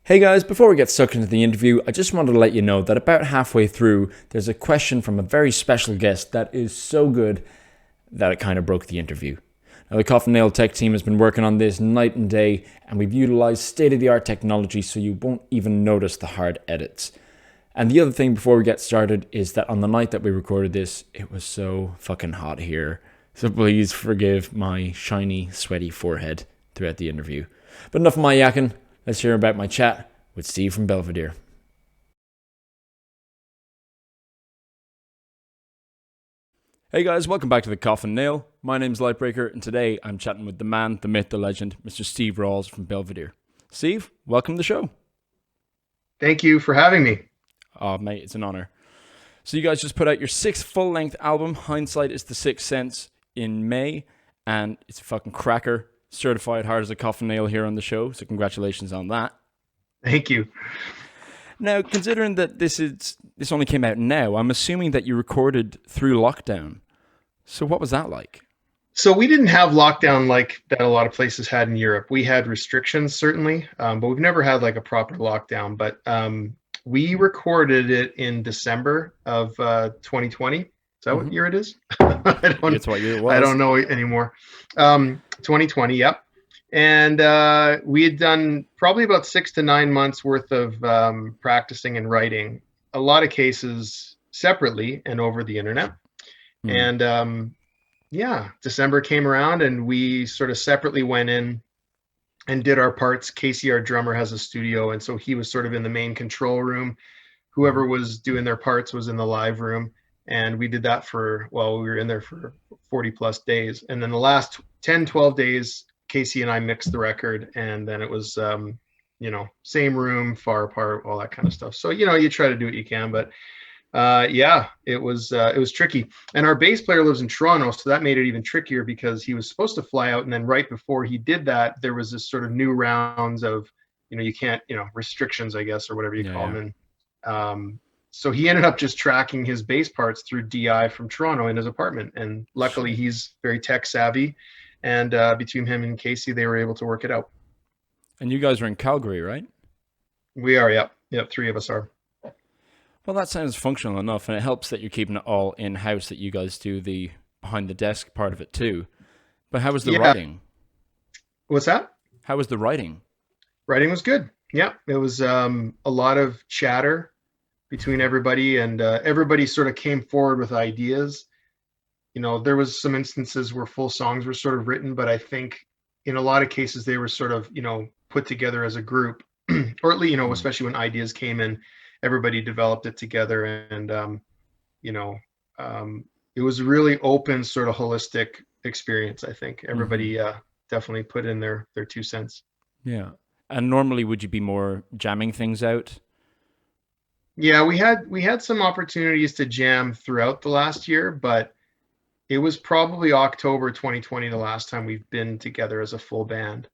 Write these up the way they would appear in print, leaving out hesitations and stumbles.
Hey guys, before we get stuck into the interview, I just wanted to let you know that about halfway through, there's a question from a very special guest that is so good that it kind of broke the interview. Now, the Coffin Nail tech team has been working on this night and day, and we've utilized state-of-the-art technology so you won't even notice the hard edits. And the other thing before we get started is that on the night that we recorded this, it was so fucking hot here. So please forgive my shiny, sweaty forehead throughout the interview. But enough of my yakking. Let's hear about my chat with Steve from Belvedere. Hey guys, welcome back to the Coffin Nail. My name's Lightbreaker, and today I'm chatting with the man, the myth, the legend, Mr. Steve Rawles from Belvedere. Steve, welcome to the show. Thank you for having me. Oh, mate, it's an honor. So you guys just put out your 6th full-length album, Hindsight is the Sixth Sense, in May, and it's a fucking cracker. Certified hard as a coffin nail here on the show, so congratulations on that. Thank you. Now, considering that this only came out now, I'm assuming that you recorded through lockdown. So what was that like? So we didn't have lockdown like that a lot of places had in Europe. We had restrictions, certainly, but we've never had like a proper lockdown. But we recorded it in December of 2020. Is that what year it is? That's what year it was. I don't know anymore. 2020, yep. And we had done probably about 6 to 9 months worth of practicing and writing, a lot of cases separately and over the internet. And yeah, December came around and we sort of separately went in and did our parts. Casey, our drummer, has a studio, and so he was sort of in the main control room. Whoever was doing their parts was in the live room. And we did that for, well, we were in there for 40 plus days. And then the last 10, 12 days, Casey and I mixed the record. And then it was, same room, far apart, all that kind of stuff. So, you try to do what you can. But yeah, it was tricky. And our bass player lives in Toronto. So that made it even trickier because he was supposed to fly out. And then right before he did that, there was this sort of new rounds of, you can't, restrictions, I guess, or whatever you call them. And so he ended up just tracking his bass parts through DI from Toronto in his apartment. And luckily he's very tech savvy. And between him and Casey, they were able to work it out. And you guys are in Calgary, right? We are, yep. Yep, 3 of us are. Well, that sounds functional enough. And it helps that you're keeping it all in-house, that you guys do the behind-the-desk part of it too. But how was the writing? What's that? How was the writing? Writing was good. Yeah, it was a lot of chatter between everybody, and everybody sort of came forward with ideas. There was some instances where full songs were sort of written, but I think in a lot of cases they were sort of, put together as a group, or at least, especially when ideas came in, everybody developed it together. And, it was a really open, sort of holistic experience. I think everybody definitely put in their 2 cents. Yeah. And normally would you be more jamming things out? Yeah, we had some opportunities to jam throughout the last year, but it was probably October 2020 the last time we've been together as a full band.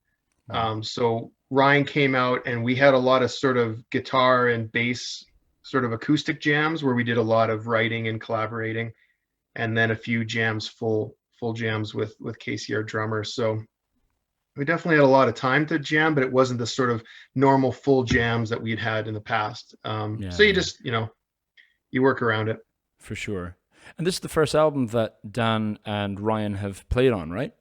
So Ryan came out and we had a lot of sort of guitar and bass sort of acoustic jams where we did a lot of writing and collaborating, and then a few jams, full jams with Casey, our drummer. So we definitely had a lot of time to jam, but it wasn't the sort of normal full jams that we'd had in the past. So you just, you work around it. For sure. And this is the first album that Dan and Ryan have played on, right?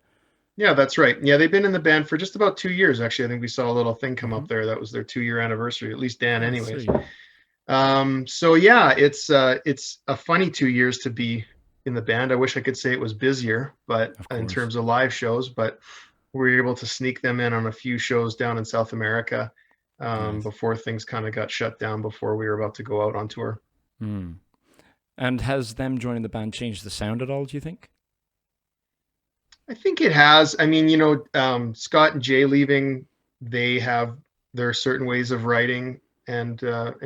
Yeah, that's right. Yeah, they've been in the band for just about 2 years, actually. I think we saw a little thing come up there. That was their 2-year anniversary, at least Dan anyways. So yeah, it's a funny 2 years to be in the band. I wish I could say it was busier, but in terms of live shows, but we were able to sneak them in on a few shows down in South America before things kind of got shut down before we were about to go out on tour. And has them joining the band changed the sound at all, do you think? I think it has. I mean, Scott and Jay leaving, they have their certain ways of writing and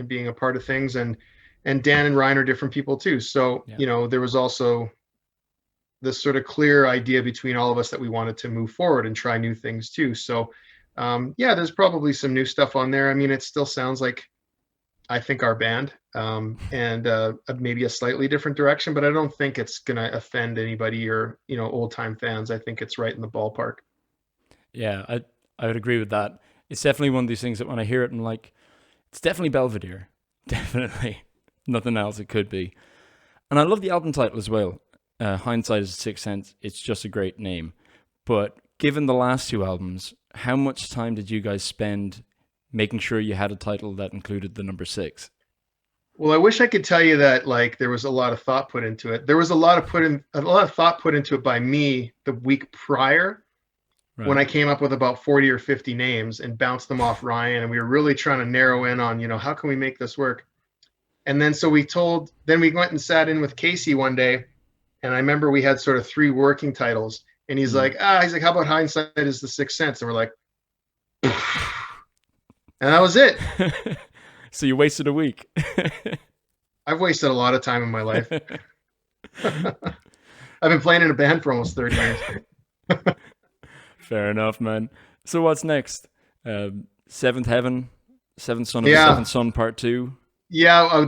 being a part of things. And Dan and Ryan are different people too. So, there was also this sort of clear idea between all of us that we wanted to move forward and try new things too. So there's probably some new stuff on there. I mean, it still sounds like, I think, our band, and maybe a slightly different direction, but I don't think it's going to offend anybody or, old time fans. I think it's right in the ballpark. Yeah, I would agree with that. It's definitely one of these things that when I hear it, I'm like, it's definitely Belvedere. Definitely. Nothing else it could be. And I love the album title as well. Hindsight is a Sixth Sense. It's just a great name. But given the last two albums, how much time did you guys spend making sure you had a title that included the number 6? Well, I wish I could tell you that like there was a lot of thought put into it. There was a lot of thought put into it by me the week prior when Right. I came up with about 40 or 50 names and bounced them off Ryan, and we were really trying to narrow in on, how can we make this work? And then then we went and sat in with Casey one day, and I remember we had sort of 3 working titles, and he's like, how about Hindsight is the Sixth Sense? And we're like, and that was it. So you wasted a week. I've wasted a lot of time in my life. I've been playing in a band for almost 30 years. Fair enough, man. So what's next? Seventh Heaven, Seventh Son of the Seventh Son Part 2. Yeah,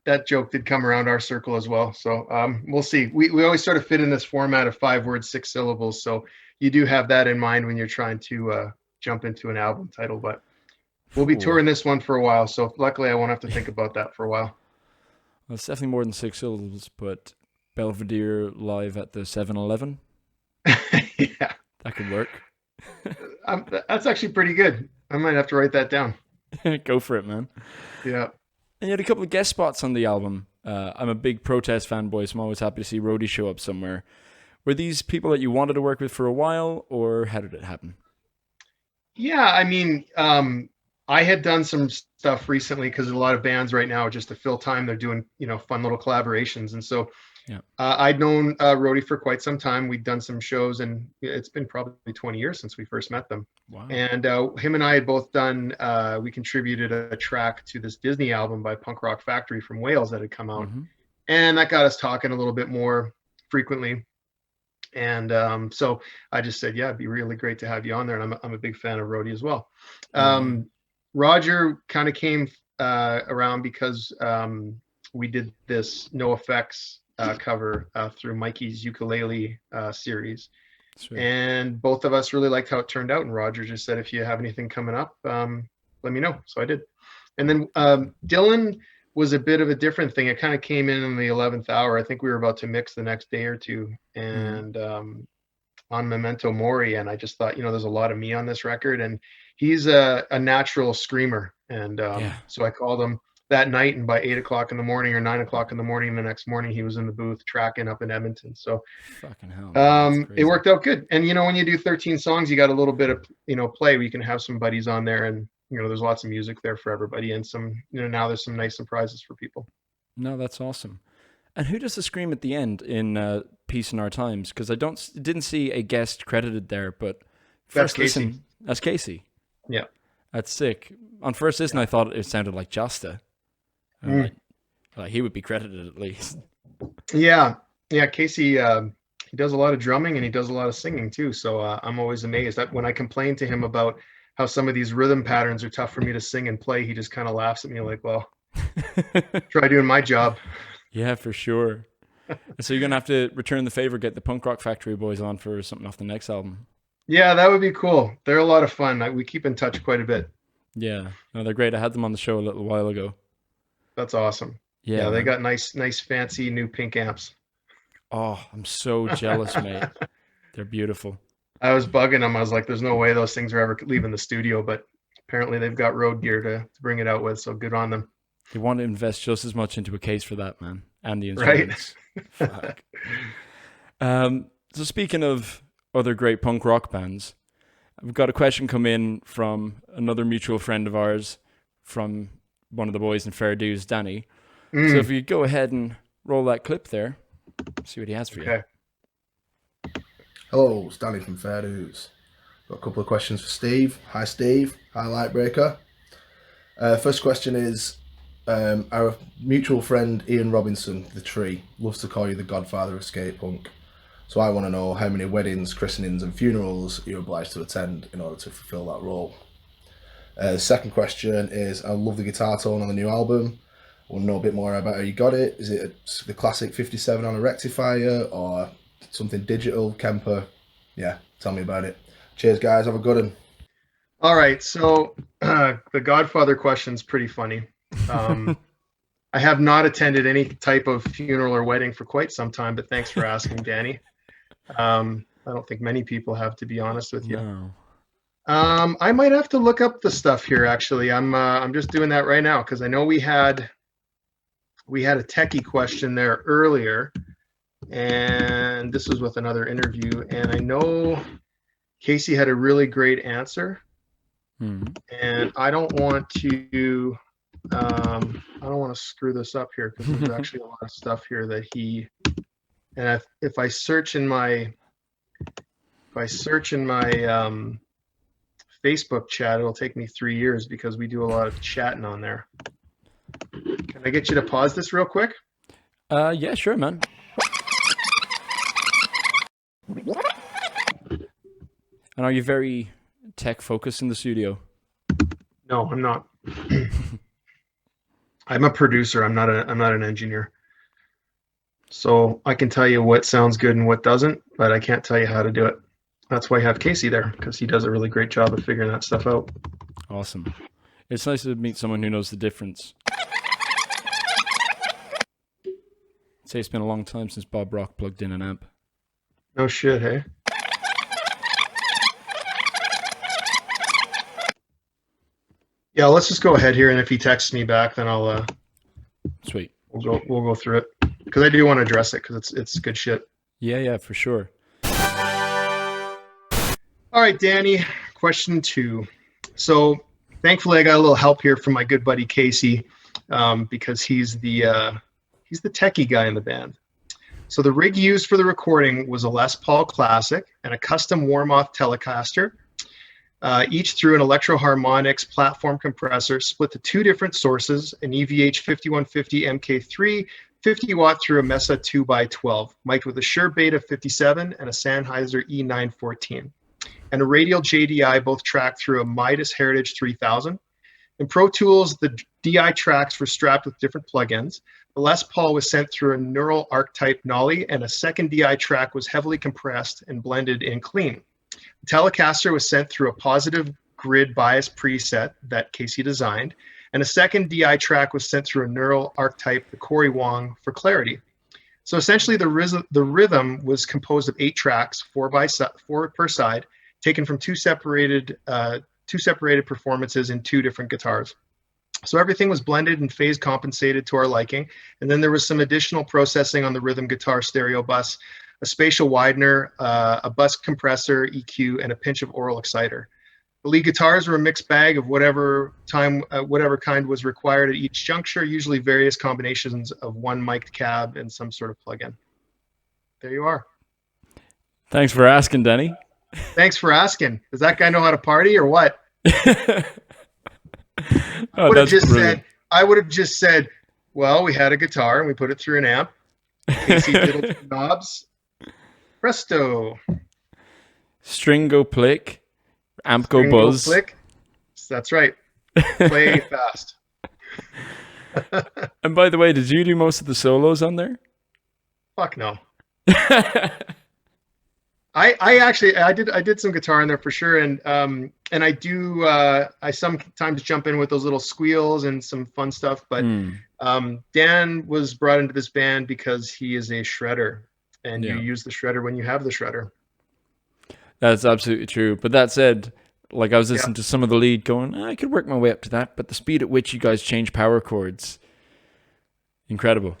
that joke did come around our circle as well. So we'll see. We always sort of fit in this format of 5 words, 6 syllables. So you do have that in mind when you're trying to jump into an album title. But we'll be touring this one for a while. So luckily, I won't have to think about that for a while. Well, it's definitely more than 6 syllables, but Belvedere live at the 7-Eleven. Yeah, that could work. That's actually pretty good. I might have to write that down. Go for it, man. Yeah. And you had a couple of guest spots on the album. I'm a big Protest fanboy, so I'm always happy to see roadies show up somewhere. Were these people that you wanted to work with for a while, or how did it happen? Yeah, I mean, I had done some stuff recently because a lot of bands right now, just to fill time, they're doing, fun little collaborations. And so I'd known Rhodey for quite some time. We'd done some shows, and it's been probably 20 years since we first met them. Wow. And him and I had both done, we contributed a track to this Disney album by Punk Rock Factory from Wales that had come out. Mm-hmm. And that got us talking a little bit more frequently. And so I just said, yeah, it'd be really great to have you on there. And I'm a big fan of Rhodey as well. Roger kind of came around because we did this No Effects cover through Mikey's ukulele series. Sweet. And both of us really liked how it turned out. And Roger just said, if you have anything coming up, let me know. So I did. And then Dylan was a bit of a different thing. It kind of came in the 11th hour. I think we were about to mix the next day or two. And on Memento Mori. And I just thought, there's a lot of me on this record. And he's a natural screamer. And so I called him that night, and by 8 o'clock in the morning or 9 o'clock in the morning, the next morning, he was in the booth tracking up in Edmonton. So fucking hell, it worked out good. And, when you do 13 songs, you got a little bit of, play where you can have some buddies on there, and, there's lots of music there for everybody. And some, now there's some nice surprises for people. No, that's awesome. And who does the scream at the end in Peace in Our Times? Because I didn't see a guest credited there, but first listen, that's Casey. Yeah. That's sick. On first listen, I thought it sounded like Josta. Like he would be credited at least. Yeah. Casey, he does a lot of drumming and he does a lot of singing too. So I'm always amazed that when I complain to him about how some of these rhythm patterns are tough for me to sing and play, he just kind of laughs at me like, well, try doing my job. Yeah, for sure. So you're going to have to return the favor, get the Punk Rock Factory boys on for something off the next album. Yeah, that would be cool. They're a lot of fun. We keep in touch quite a bit. Yeah, no, they're great. I had them on the show a little while ago. That's awesome. Yeah, they got nice, fancy new pink amps. Oh, I'm so jealous, mate. They're beautiful. I was bugging them. I was like, there's no way those things are ever leaving the studio, but apparently they've got road gear to bring it out with, so good on them. They want to invest just as much into a case for that, man, and the instruments. Right? Fuck. So speaking of other great punk rock bands, I've got a question come in from another mutual friend of ours, from one of the boys in Fair Dues, Danny. So if you go ahead and roll that clip there, see what he has for you. Hello, it's Danny from Fair Dues. Got a couple of questions for Steve. Hi, Steve. Hi, Lightbreaker. First question is, our mutual friend Ian Robinson, The Tree, loves to call you the godfather of skate punk. So I want to know how many weddings, christenings and funerals you're obliged to attend in order to fulfill that role. Second question is, I love the guitar tone on the new album. I want to know a bit more about how you got it. Is it the classic 57 on a rectifier or something digital, Kemper? Yeah, tell me about it. Cheers, guys. Have a good one. All right, so the Godfather question's pretty funny. I have not attended any type of funeral or wedding for quite some time, but thanks for asking, Danny. I don't think many people have, to be honest with you. No. I might have to look up the stuff here. Actually, I'm just doing that right now because I know we had a techie question there earlier, and this was with another interview, and I know Casey had a really great answer, and I don't want to screw this up here because there's actually a lot of stuff here that he. And if I search in my Facebook chat, it'll take me 3 years because we do a lot of chatting on there. Can I get you to pause this real quick? Yeah, sure, man. And are you very tech focused in the studio? No, I'm not. I'm a producer. I'm not an engineer. So I can tell you what sounds good and what doesn't, but I can't tell you how to do it. That's why I have Casey there, because he does a really great job of figuring that stuff out. Awesome. It's nice to meet someone who knows the difference. I'd say it's been a long time since Bob Rock plugged in an amp. No shit, hey? Yeah, let's just go ahead here, and if he texts me back, then I'll Sweet. we'll go through it, because I do want to address it, because it's good shit. Yeah, for sure. All right, Danny, question 2. So thankfully I got a little help here from my good buddy Casey, because he's the techie guy in the band. So the rig used for the recording was a Les Paul Classic and a custom warm-off Telecaster, each through an Electro Harmonix platform compressor split to 2 different sources, an EVH 5150 MK3 50 watt through a Mesa 2x12, mic'd with a Shure Beta 57 and a Sennheiser E914. And a radial JDI, both tracked through a Midas Heritage 3000. In Pro Tools, the DI tracks were strapped with different plugins. The Les Paul was sent through a neural archetype Nolly, and a second DI track was heavily compressed and blended in clean. The Telecaster was sent through a positive grid bias preset that Casey designed, and a second DI track was sent through a neural archetype, the Corey Wong, for clarity. So essentially, the rhythm was composed of 8 tracks, 4 per side, taken from two separated performances in 2 different guitars. So everything was blended and phase compensated to our liking. And then there was some additional processing on the rhythm guitar stereo bus, a spatial widener, a bus compressor, EQ, and a pinch of oral exciter. The lead guitars were a mixed bag of whatever kind was required at each juncture, usually various combinations of one mic'd cab and some sort of plug-in. There you are. Thanks for asking, Denny. Thanks for asking. Does that guy know how to party or what? I would have just said, well, we had a guitar and we put it through an amp. Casey diddled some knobs. Presto. String go plick. Amp go buzz. Click. That's right. Play fast. And by the way, did you do most of the solos on there? Fuck no. I did some guitar in there for sure, and I sometimes jump in with those little squeals and some fun stuff. But Dan was brought into this band because he is a shredder, and you use the shredder when you have the shredder. That's absolutely true. But that said, like I was listening to some of the lead, going, I could work my way up to that. But the speed at which you guys change power chords, incredible.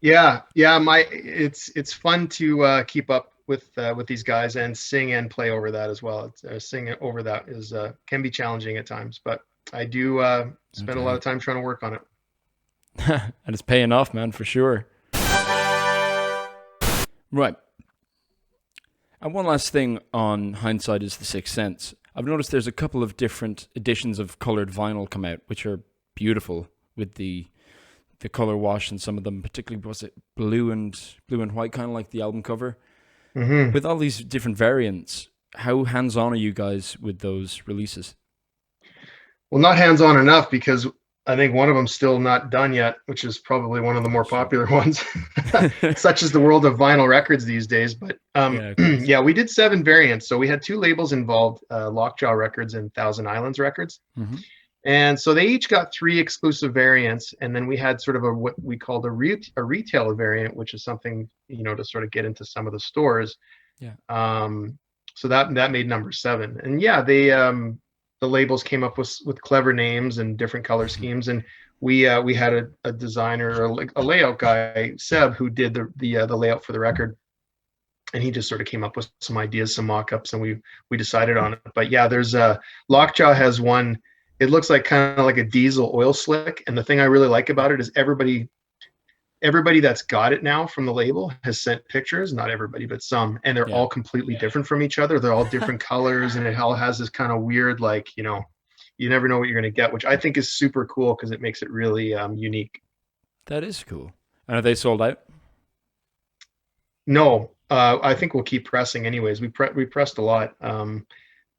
Yeah. It's fun to keep up with these guys and sing and play over that as well. Singing over that is can be challenging at times, but I do spend a lot of time trying to work on it. And it's paying off, man, for sure. Right. And one last thing on Hindsight is the Sixth Sense. I've noticed there's a couple of different editions of colored vinyl come out, which are beautiful with the color wash, and some of them, particularly, was it blue and white, kind of like the album cover? Mm-hmm. With all these different variants, how hands-on are you guys with those releases? Well, not hands-on enough, because I think one of them's still not done yet, which is probably one of the more popular ones, such as the world of vinyl records these days. But Yeah, of course. yeah, we did 7 variants. So we had 2 labels involved, Lockjaw Records and Thousand Islands Records. Mm-hmm. And so they each got 3 exclusive variants. And then we had sort of what we called a retail variant, which is something, to sort of get into some of the stores. Yeah. So that made number 7. And yeah, the labels came up with clever names and different color schemes, and we had a designer or a layout guy, Seb, who did the layout for the record, and he just sort of came up with some ideas, some mock-ups, and we decided on it. But yeah, there's Lockjaw has one. It looks like kind of like a diesel oil slick, and the thing I really like about it is everybody that's got it now from the label has sent pictures, not everybody, but some, and they're all completely different from each other. They're all different colors, and it all has this kind of weird, like, you never know what you're going to get, which I think is super cool because it makes it really unique. That is cool. And are they sold out? No, I think we'll keep pressing anyways. We pressed a lot,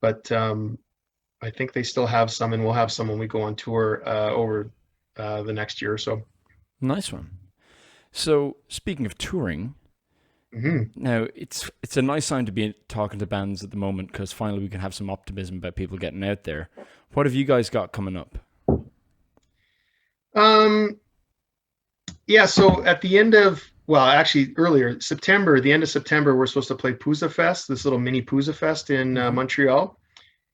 but I think they still have some, and we'll have some when we go on tour over the next year or so. Nice one. So, speaking of touring, now it's a nice time to be talking to bands at the moment because finally we can have some optimism about people getting out there. What have you guys got coming up? Yeah, so at the end of, earlier, September, the end of September, we're supposed to play Pousa Fest, this little mini Pousa Fest in Montreal.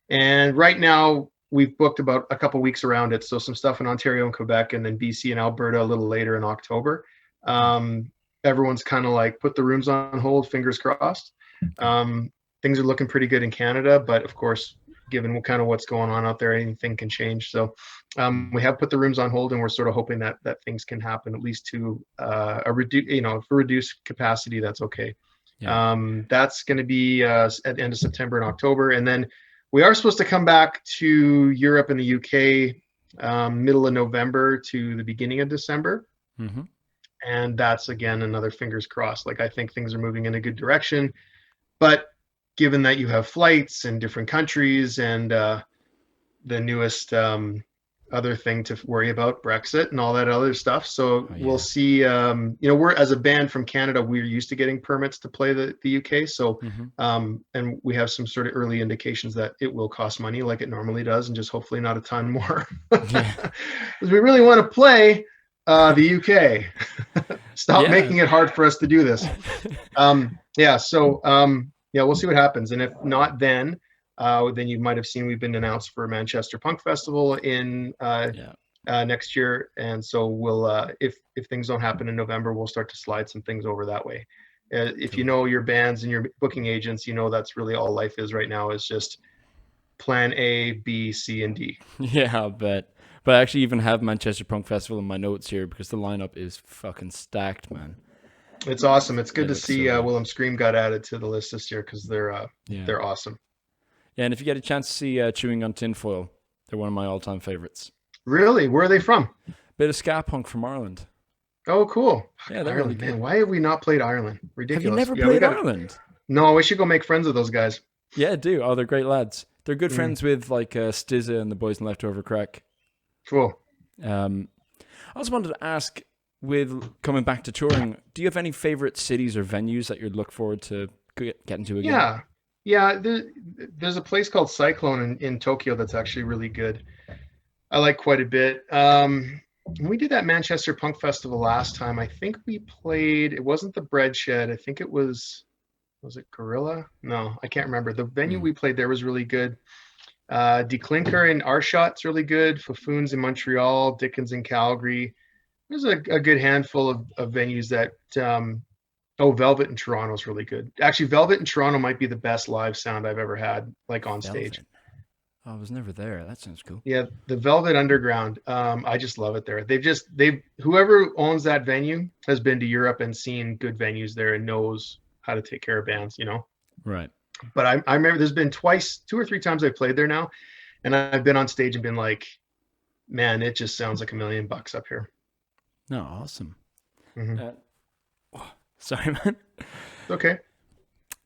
And right now, we've booked about a couple weeks around it. So some stuff in Ontario and Quebec, and then BC and Alberta a little later in October. Everyone's kind of like put the rooms on hold, fingers crossed. Things are looking pretty good in Canada, but of course, given kind of what's going on out there, anything can change. So we have put the rooms on hold, and we're sort of hoping that things can happen at least to for reduced capacity. That's okay. Yeah. That's going to be at the end of September and October, and then we are supposed to come back to Europe and the UK middle of November to the beginning of December. Mm-hmm. And that's, again, another fingers crossed. Like, I think things are moving in a good direction. But given that you have flights in different countries and the newest other thing to worry about, Brexit and all that other stuff. So we'll see. We're, as a band from Canada, we're used to getting permits to play the UK. So, and we have some sort of early indications that it will cost money like it normally does, and just hopefully not a ton more. Because we really want to play the UK. Stop making it hard for us to do this. We'll see what happens. And if not, then you might have seen we've been announced for Manchester Punk Festival in next year. And so we'll, if things don't happen in November, we'll start to slide some things over that way. If you know your bands and your booking agents, that's really all life is right now, is just plan A, B, C, and D. Yeah, I'll bet. But I actually even have Manchester Punk Festival in my notes here because the lineup is fucking stacked, man. It's awesome. It's good to see Willem Scream got added to the list this year because they're awesome. Yeah, and if you get a chance to see Chewing on Tinfoil, they're one of my all-time favorites. Really? Where are they from? Bit of ska punk from Ireland. Oh, cool. Yeah, they're Ireland, really good. man. Why have we not played Ireland? Ridiculous. Have you never played Ireland? No, we should go make friends with those guys. Yeah, do. Oh, they're great lads. They're good friends with like Stizza and the boys in Leftover Crack. Cool. I also wanted to ask, with coming back to touring, do you have any favorite cities or venues that you'd look forward to getting to again? Yeah. There's a place called Cyclone in Tokyo that's actually really good. I like quite a bit. We did that Manchester Punk Festival last time. I think we played, it wasn't the Bread Shed. I think it was it Gorilla? No, I can't remember. The venue we played there was really good. Declinker in Aarschot's really good. Fafoons in Montreal, Dickens in Calgary. There's a good handful of venues that, Velvet in Toronto is really good. Actually, Velvet in Toronto might be the best live sound I've ever had, like on stage. Oh, I was never there. That sounds cool. Yeah, the Velvet Underground. I just love it there. Whoever owns that venue has been to Europe and seen good venues there and knows how to take care of bands, Right. But I remember there's been 2 or 3 times I've played there now, and I've been on stage and been like, man, it just sounds like $1 million up here. No, awesome. Mm-hmm. Sorry, man. Okay.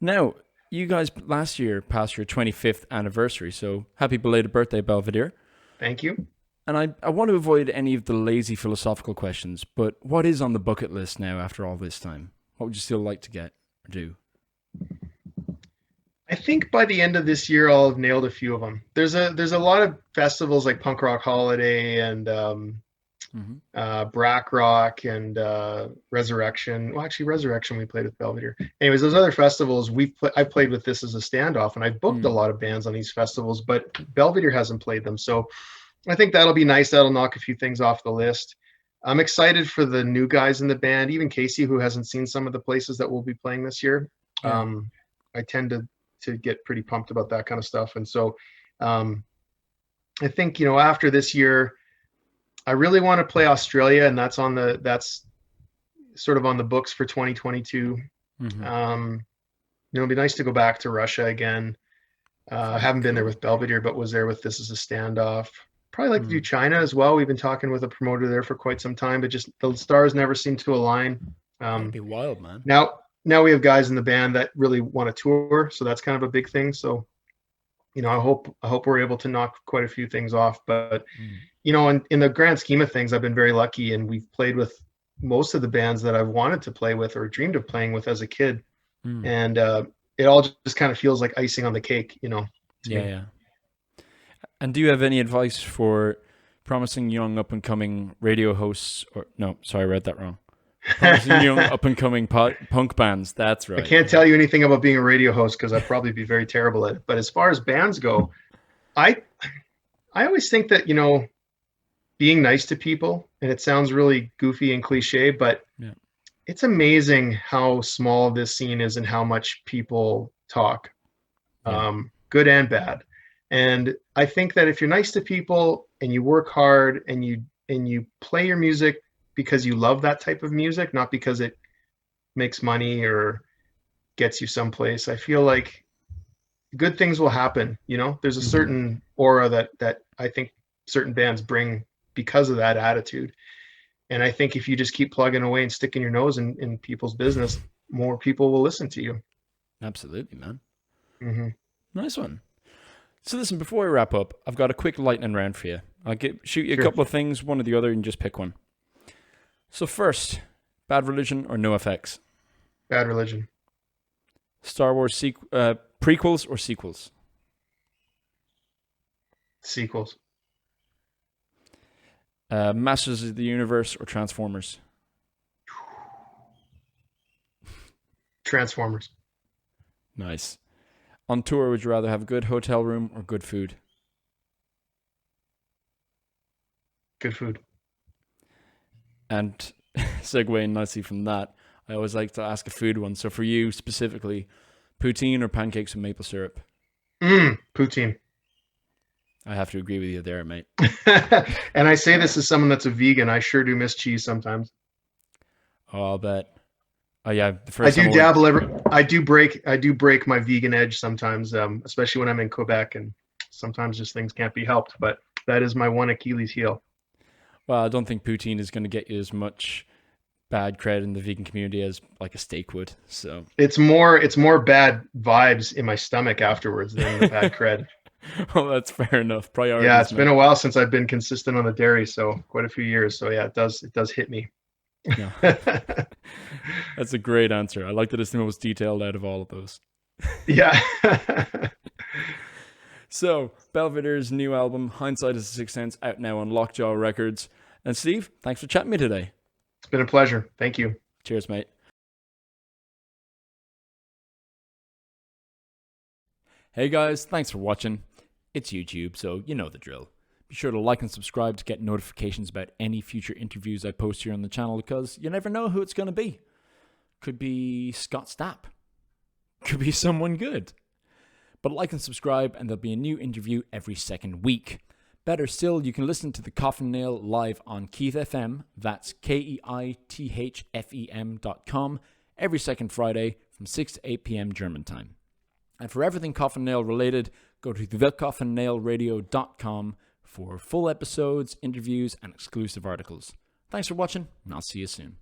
Now, you guys last year passed your 25th anniversary, so happy belated birthday, Belvedere. Thank you. And I want to avoid any of the lazy philosophical questions, but what is on the bucket list now after all this time? What would you still like to get or do? I think by the end of this year, I'll have nailed a few of them. There's a lot of festivals like Punk Rock Holiday and Brack Rock and Resurrection. Well, actually, Resurrection we played with Belvedere. Anyways, those other festivals I've played with this as a standoff, and I've booked a lot of bands on these festivals, but Belvedere hasn't played them. So I think that'll be nice. That'll knock a few things off the list. I'm excited for the new guys in the band, even Casey, who hasn't seen some of the places that we'll be playing this year. Yeah. I tend to get pretty pumped about that kind of stuff. And so I think, after this year, I really want to play Australia, and that's sort of on the books for 2022. It'll be nice to go back to Russia again. I haven't been there with Belvedere, but was there with this as a standoff. Probably like to do China as well. We've been talking with a promoter there for quite some time, but just the stars never seem to align. That'd be wild, man. Now we have guys in the band that really want to tour, so that's kind of a big thing. So, I hope we're able to knock quite a few things off. But in the grand scheme of things, I've been very lucky, and we've played with most of the bands that I've wanted to play with or dreamed of playing with as a kid, and it all just kind of feels like icing on the cake, Yeah. And do you have any advice for promising young up-and-coming radio hosts? I read that wrong. Promising young up-and-coming punk bands. That's right. I can't tell you anything about being a radio host because I'd probably be very terrible at it. But as far as bands go, I always think that, being nice to people, and it sounds really goofy and cliche, but it's amazing how small this scene is and how much people talk, good and bad. And I think that if you're nice to people and you work hard and you play your music because you love that type of music, not because it makes money or gets you someplace, I feel like good things will happen. There's a certain aura that I think certain bands bring because of that attitude. And I think if you just keep plugging away and sticking your nose in people's business, more people will listen to you. Absolutely, man. Nice one. So listen, before we wrap up, I've got a quick lightning round for you. I'll shoot you a couple of things, one or the other, and just pick one. So first, Bad Religion or NoFX? Bad Religion. Star Wars prequels or sequels? Sequels. Masters of the Universe or Transformers? Transformers. Nice. On tour, would you rather have a good hotel room or good food? Good food. And segueing nicely from that, I always like to ask a food one. So for you specifically, poutine or pancakes with maple syrup? Poutine. I have to agree with you there, mate. And I say this as someone that's a vegan. I sure do miss cheese sometimes. Oh, I'll bet. Oh yeah, I do dabble. I do break my vegan edge sometimes, especially when I'm in Quebec, and sometimes just things can't be helped. But that is my one Achilles heel. Well, I don't think poutine is going to get you as much bad cred in the vegan community as like a steak would. So it's more bad vibes in my stomach afterwards than the bad cred. Well, that's fair enough. Priorities. Yeah, it's been a while since I've been consistent on the dairy, so quite a few years. So yeah, it does hit me. No. That's a great answer. I like that it's the most detailed out of all of those. Yeah. So, Belvedere's new album, Hindsight is a Sixth Sense, out now on Lockjaw Records. And Steve, thanks for chatting with me today. It's been a pleasure. Thank you. Cheers, mate. Hey guys, thanks for watching. It's YouTube, so you know the drill. Be sure to like and subscribe to get notifications about any future interviews I post here on the channel, because you never know who it's going to be. Could be Scott Stapp. Could be someone good. But like and subscribe and there'll be a new interview every second week. Better still, you can listen to the Coffin Nail live on Keith FM, that's KEITHFEM.com, every second Friday from 6 to 8 p.m. German time. And for everything Coffin Nail related, go to thecoffinnailradio.com for full episodes, interviews, and exclusive articles. Thanks for watching, and I'll see you soon.